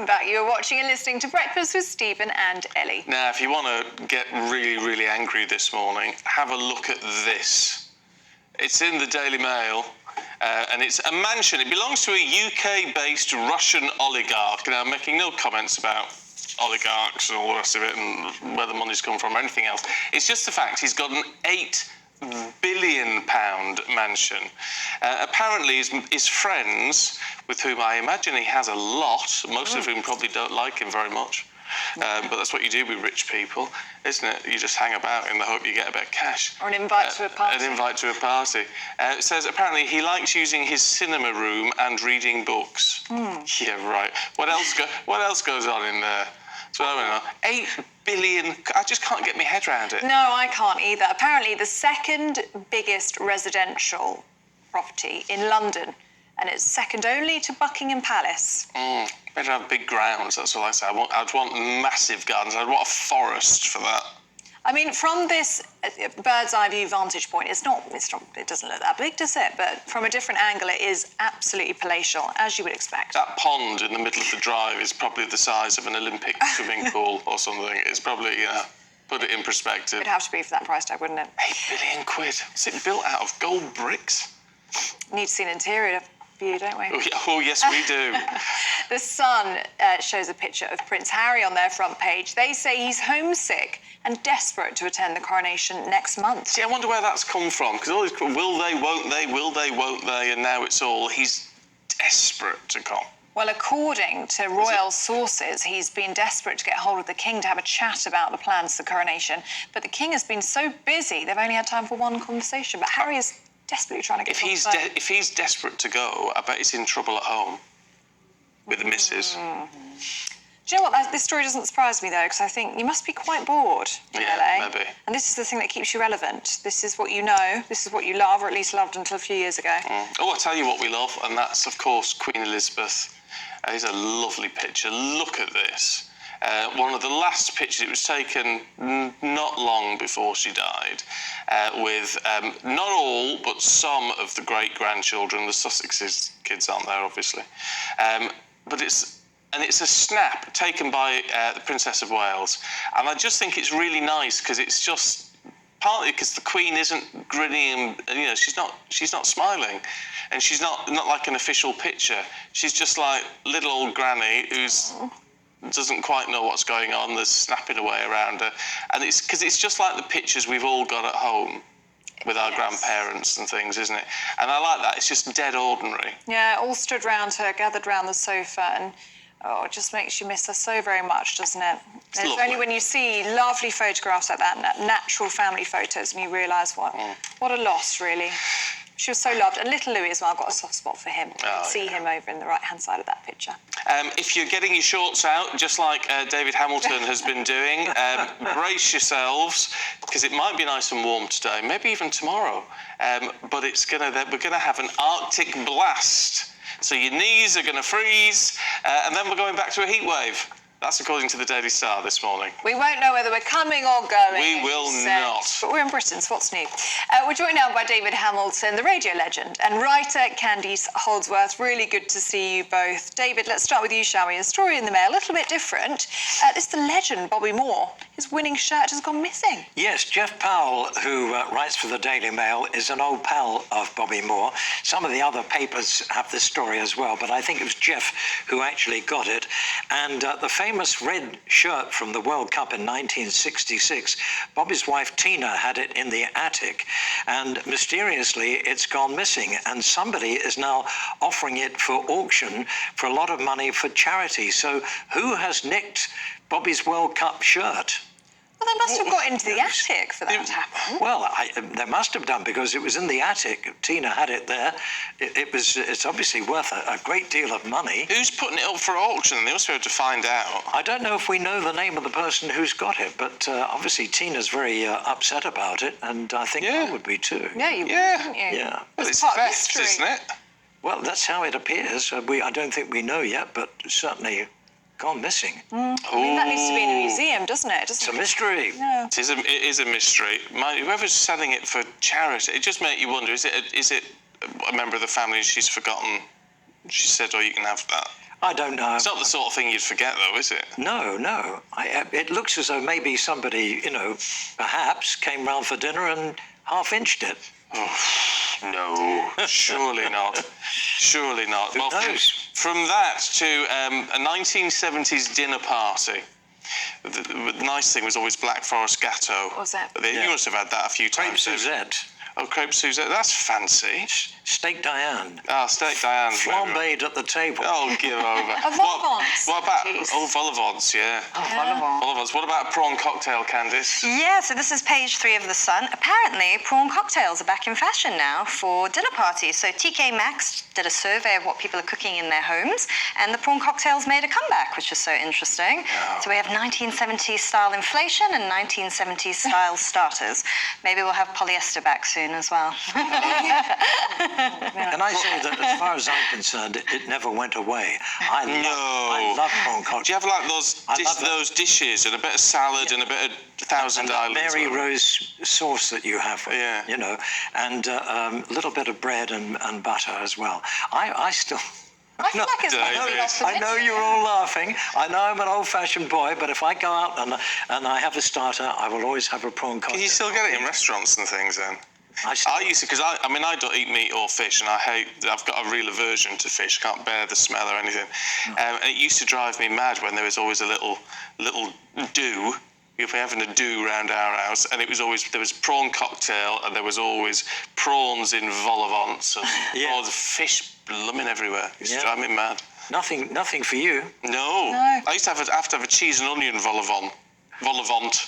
Welcome back. You're watching and listening to Breakfast with Stephen and Ellie. Now, if you want to get really, really angry this morning, have a look at this. It's in the Daily Mail, and it's a mansion. It belongs to a UK-based Russian oligarch. Now, I'm making no comments about oligarchs and all the rest of it and where the money's come from or anything else. It's just the fact he's got an £8 billion mansion. Apparently his friends, with whom I imagine he has a lot, most of whom probably don't like him very much, but that's what you do with rich people, isn't it? You just hang about in the hope you get a bit of cash. Or an invite to a party. An invite to a party. It says apparently he likes using his cinema room and reading books. Yeah, right. What else goes on in there? So I don't know. £8 billion. I just can't get my head around it. No, I can't either. Apparently the second biggest residential property in London, and it's second only to Buckingham Palace. Better have big grounds, that's all I say. I'd want massive gardens. I'd want a forest for that. I mean, from this bird's eye view vantage point, it doesn't look that big, does it? But from a different angle, it is absolutely palatial, as you would expect. That pond in the middle of the drive is probably the size of an Olympic swimming pool or something. It's probably, put it in perspective. It'd have to be for that price tag, wouldn't it? £8 billion. Is it built out of gold bricks? Need to see an interior view, don't we? Oh, yes, we do. The Sun shows a picture of Prince Harry on their front page. They say he's homesick and desperate to attend the coronation next month. See, I wonder where that's come from, because all these will they, won't they, and now it's all, he's desperate to come. Well, according to royal sources, he's been desperate to get hold of the king to have a chat about the plans for the coronation. But the king has been so busy, they've only had time for one conversation. But Harry is desperately trying to get If he's desperate to go, I bet he's in trouble at home with the missus. Do you know what? This story doesn't surprise me, though, because I think you must be quite bored in LA. Maybe. And this is the thing that keeps you relevant. This is what you know. This is what you love, or at least loved until a few years ago. Oh, I'll tell you what we love, and that's, of course, Queen Elizabeth. It's a lovely picture. Look at this. One of the last pictures, it was taken not long before she died, with not all, but some of the great-grandchildren. The Sussex kids aren't there, obviously. But it's a snap taken by the Princess of Wales. And I just think it's really nice because it's just partly because the Queen isn't grinning and, she's not smiling. And she's not like an official picture. She's just like little old granny who's doesn't quite know what's going on. There's snapping away around her. And it's because it's just like the pictures we've all got at home with our grandparents and things, isn't it? And I like that. It's just dead ordinary. Yeah, all stood round her, gathered round the sofa, and it just makes you miss her so very much, doesn't it? It's only when you see lovely photographs like that, natural family photos, and you realise what a loss, really. She was so loved. And little Louis as well, I've got a soft spot for him. See him over in the right-hand side of that picture. If you're getting your shorts out, just like David Hamilton has been doing, brace yourselves, because it might be nice and warm today, maybe even tomorrow. But we're gonna have an Arctic blast. So your knees are going to freeze, and then we're going back to a heat wave. That's according to the Daily Star this morning. We won't know whether we're coming or going. We will not. But we're in Britain, so what's new? We're joined now by David Hamilton, the radio legend, and writer Candice Holdsworth. Really good to see you both. David, let's start with you, shall we? A story in the Mail, a little bit different. It's the legend, Bobby Moore. His winning shirt has gone missing. Yes, Jeff Powell, who writes for the Daily Mail, is an old pal of Bobby Moore. Some of the other papers have this story as well, but I think it was Jeff who actually got it. And the famous red shirt from the World Cup in 1966, Bobby's wife Tina had it in the attic, and mysteriously it's gone missing, and somebody is now offering it for auction for a lot of money for charity. So who has nicked Bobby's World Cup shirt? Well, they must have got into the attic for that to happen. Well, they must have done, because it was in the attic. Tina had it there. It's obviously worth a great deal of money. Who's putting it up for auction? They must be able to find out. I don't know if we know the name of the person who's got it, but obviously Tina's very upset about it, and I think I would be too. Yeah, you would, wouldn't you? Yeah. Well, it's theft, isn't it? Well, that's how it appears. I don't think we know yet, but certainly gone missing. I mean, that needs to be in a museum, doesn't it? It's a mystery. Yeah. It is a mystery. Whoever's selling it for charity, it just makes you wonder, is it a member of the family she's forgotten? She said, oh, you can have that. I don't know. It's not the sort of thing you'd forget, though, is it? No. It looks as though maybe somebody, perhaps came round for dinner and half-inched it. Oh, no, surely not. Surely not. Who knows? From that to a 1970s dinner party. The nice thing was always Black Forest Gatto. What was that? You must have had that a few Crepe times. Suzette. Oh, crepe Suzette. That's fancy. Steak Diane. Ah, steak Diane's Flambéed at the table. Oh, give over. Vol-au-vents. What about... Jeez. Oh, vol-au-vents, yeah. Oh, vol-au-vent. Vol-au-vents. What about a prawn cocktail, Candice? Yeah, so this is page 3 of The Sun. Apparently, prawn cocktails are back in fashion now for dinner parties. So TK Maxx did a survey of what people are cooking in their homes, and the prawn cocktails made a comeback, which is so interesting. Oh. So we have 1970s style inflation and 1970s style starters. Maybe we'll have polyester back soon as well. Can I say that as far as I'm concerned, it never went away. I love prawn cocktails. Do you have like those dishes and a bit of salad and a bit of Thousand Islands? Mary Rose sauce that you have, Yeah. and a little bit of bread and butter as well. I still... I feel like it's not really off the I know menu. you're all laughing. I know I'm an old-fashioned boy, but if I go out and I have a starter, I will always have a prawn cocktail. Can you still get it in restaurants and things then? I used to, because I don't eat meat or fish, and I've got a real aversion to fish. I can't bear the smell or anything. And it used to drive me mad when there was always a little do. If we're having a do round our house, and there was prawn cocktail, and there was always prawns in vol-au-vents, and all the fish blooming everywhere. It used to drive me mad. Nothing for you. No. I used to have to have a cheese and onion vol-au-vent.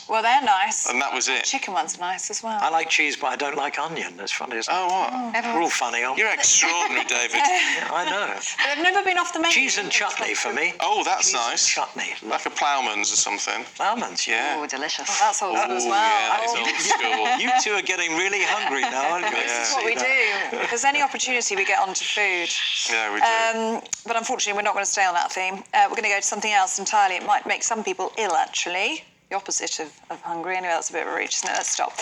Well, they're nice. And that was it. Chicken ones are nice as well. I like cheese, but I don't like onion. That's funny, isn't it? Oh, what? We're all funny, aren't we? You're extraordinary, David. Yeah, I know. They've never been off the menu. Cheese and chutney for me. Oh, that's Cheese and nice. chutney. Like a ploughman's or something. Almonds, yeah. Oh, delicious. Oh, that's old school as well. Yeah, that is old school. You two are getting really hungry now, aren't you? This is what we do. If there's any opportunity, we get onto food. Yeah, we do. But unfortunately, we're not going to stay on that theme. We're going to go to something else entirely. It might make some people ill, actually. The opposite of hungry. Anyway, that's a bit of a reach, isn't it? Let's stop.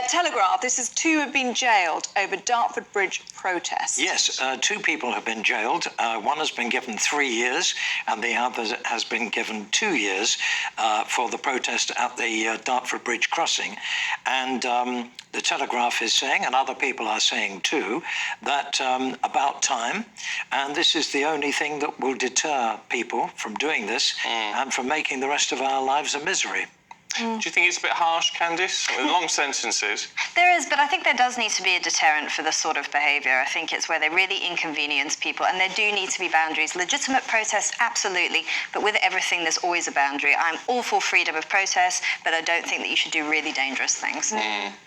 Telegraph. This is 2 have been jailed over Dartford Bridge protest. Yes, 2 people have been jailed. One has been given 3 years, and the other has been given 2 years for the protest at the Dartford Bridge crossing. And the Telegraph is saying, and other people are saying too, that about time, and this is the only thing that will deter people from doing this and from making the rest of our lives a misery. Do you think it's a bit harsh, Candice? With long sentences. There is, but I think there does need to be a deterrent for this sort of behaviour. I think it's where they really inconvenience people, and there do need to be boundaries. Legitimate protest, absolutely, but with everything, there's always a boundary. I'm all for freedom of protest, but I don't think that you should do really dangerous things.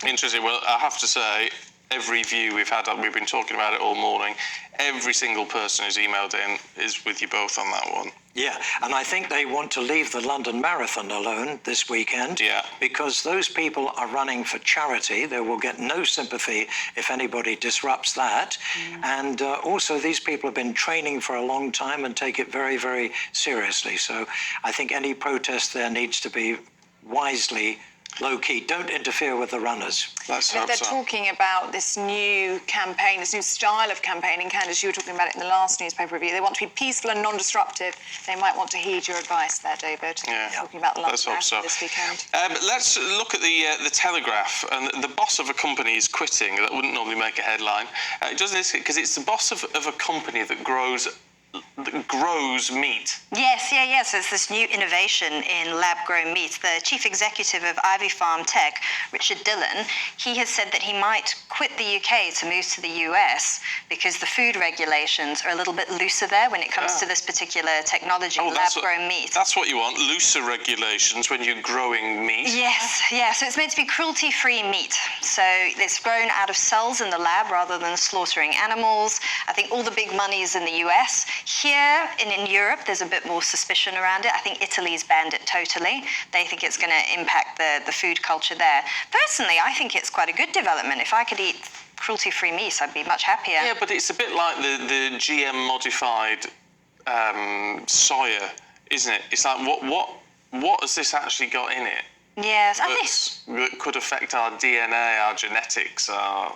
Interesting. Well, I have to say, every view we've been talking about it all morning, every single person who's emailed in is with you both on that one. Yeah, and I think they want to leave the London Marathon alone this weekend. Yeah. Because those people are running for charity. They will get no sympathy if anybody disrupts that. And also, these people have been training for a long time and take it very, very seriously. So I think any protest there needs to be wisely low-key. Don't interfere with the runners. Let's hope They're so. talking about this new campaign, this new style of campaigning. Candice, you were talking about it in the last newspaper review. They want to be peaceful and non-disruptive. They might want to heed your advice there, David. Yeah. Talking about the London Let's hope so. Marathon this weekend. Let's look at the Telegraph. And the boss of a company is quitting. That wouldn't normally make a headline. It does this because it's the boss of a company that grows meat. Yes. It's this new innovation in lab-grown meat. The chief executive of Ivy Farm Tech, Richard Dillon, he has said that he might quit the UK to move to the US because the food regulations are a little bit looser there when it comes to this particular technology, lab-grown meat. That's what you want, looser regulations when you're growing meat. Yes. So it's meant to be cruelty-free meat. So it's grown out of cells in the lab rather than slaughtering animals. I think all the big money is in the US. Here in Europe, there's a bit more suspicion around it. I think Italy's banned it totally. They think it's going to impact the food culture there. Personally, I think it's quite a good development. If I could eat cruelty-free meat, I'd be much happier. Yeah, but it's a bit like the GM-modified soya, isn't it? It's like, what has this actually got in it Yes, I think... that could affect our DNA, our genetics, our...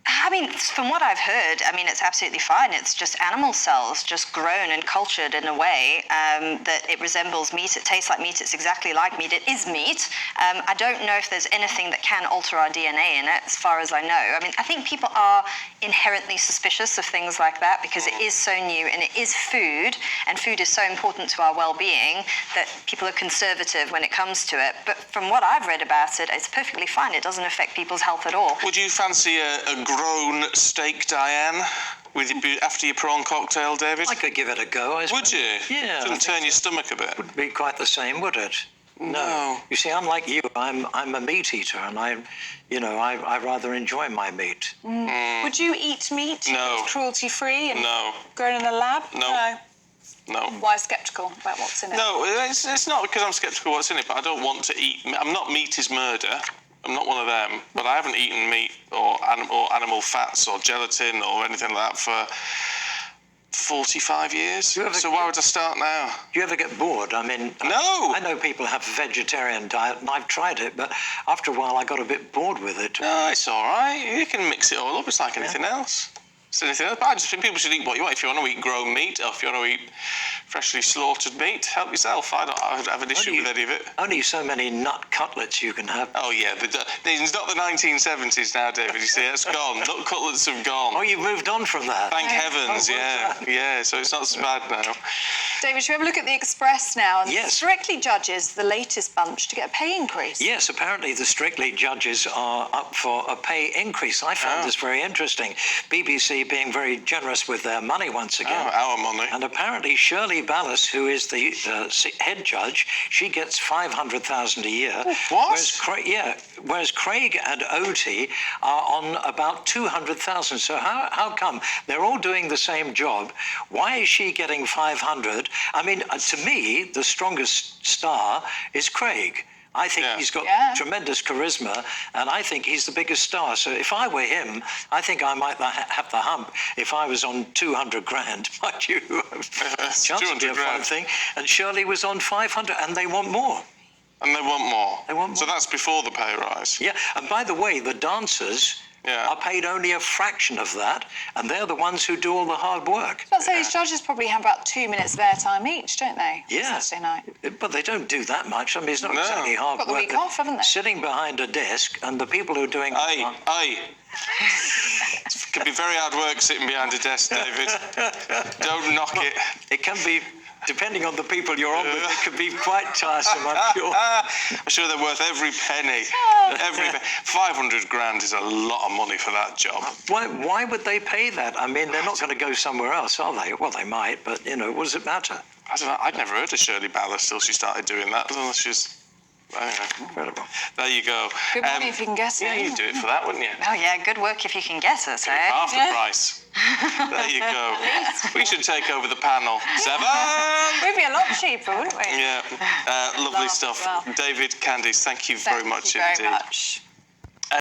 I mean, from what I've heard, I mean, it's absolutely fine. It's just animal cells, just grown and cultured in a way that it resembles meat. It tastes like meat. It's exactly like meat. It is meat. I don't know if there's anything that can alter our DNA in it, as far as I know. I mean, I think people are inherently suspicious of things like that because it is so new and it is food, and food is so important to our well-being that people are conservative when it comes to it. But from what I've read about it, it's perfectly fine. It doesn't affect people's health at all. Would you fancy a grown steak Diane with your, after your prawn cocktail, David? I could give it a go. Would you? Yeah. Doesn't turn your stomach a bit? Wouldn't be quite the same, would it? No. You see, unlike you, I'm a meat eater, and I rather enjoy my meat. Would you eat meat? No. Cruelty-free and No. grown in a lab? No. No. Why sceptical about what's in it? No, it's not because I'm sceptical what's in it, but I don't want to eat. I'm not meat is murder. I'm not one of them, but I haven't eaten meat or animal fats or gelatin or anything like that for 45 years. So why would I start now? Do you ever get bored? I mean, No. I know people have a vegetarian diet, and I've tried it, but after a while I got a bit bored with it. No, it's all right. You can mix it all up. It's like anything else. It's anything else. But I just think people should eat what you want. If you want to eat grown meat or if you want to eat freshly slaughtered meat, help yourself. I don't have an issue with any of it. Only so many nut cutlets you can have. Oh, yeah. It's not the 1970s now, David. You see, that's gone. Nut cutlets have gone. Oh, you've moved on from that. Thank heavens, yeah. Yeah, so it's not so bad now. David, should we have a look at the Express now? And Yes. Strictly judges the latest bunch to get a pay increase. Yes, apparently the Strictly judges are up for a pay increase. I found this very interesting. BBC being very generous with their money once again. Oh, our money. And apparently Shirley Ballas, who is the head judge, she gets $500,000 a year. What? Whereas Craig and Oti are on about $200,000. So how come they're all doing the same job? Why is she getting $500,000? I mean, to me, the strongest star is Craig. I think he's got tremendous charisma, and I think he's the biggest star. So if I were him, I think I might have the hump if I was on 200 grand. Might you? Chance would be a fine thing. And Shirley was on 500, and they want more. And they want more. They want more. So that's before the pay rise. Yeah, and by the way, the dancers are paid only a fraction of that, and they're the ones who do all the hard work. So these judges probably have about 2 minutes of airtime each, don't they? Yeah. Saturday night. But they don't do that much. I mean, it's not exactly hard Got the work. week off, haven't they? Sitting behind a desk, and the people who are doing... Aye. It can be very hard work sitting behind a desk, David. Don't knock it. It can be, depending on the people you're on with, it can be quite tiresome, I'm sure. I'm sure they're worth every penny. Every 500 grand is a lot of money for that job. Why would they pay that? I mean, they're not going to go somewhere else, are they? Well, they might, but, what does it matter? I don't know. I'd never heard of Shirley Ballas till she started doing that. Unless she's... Incredible. There you go. Good money if you can guess it. Yeah, you'd do it for that, wouldn't you? Oh, yeah, good work if you can guess it, eh? Half the price. There you go. We should take over the panel. 7! We'd be a lot cheaper, wouldn't we? Yeah. Lovely stuff. Well. David, Candice, thank you very much indeed. indeed. Thank you very much.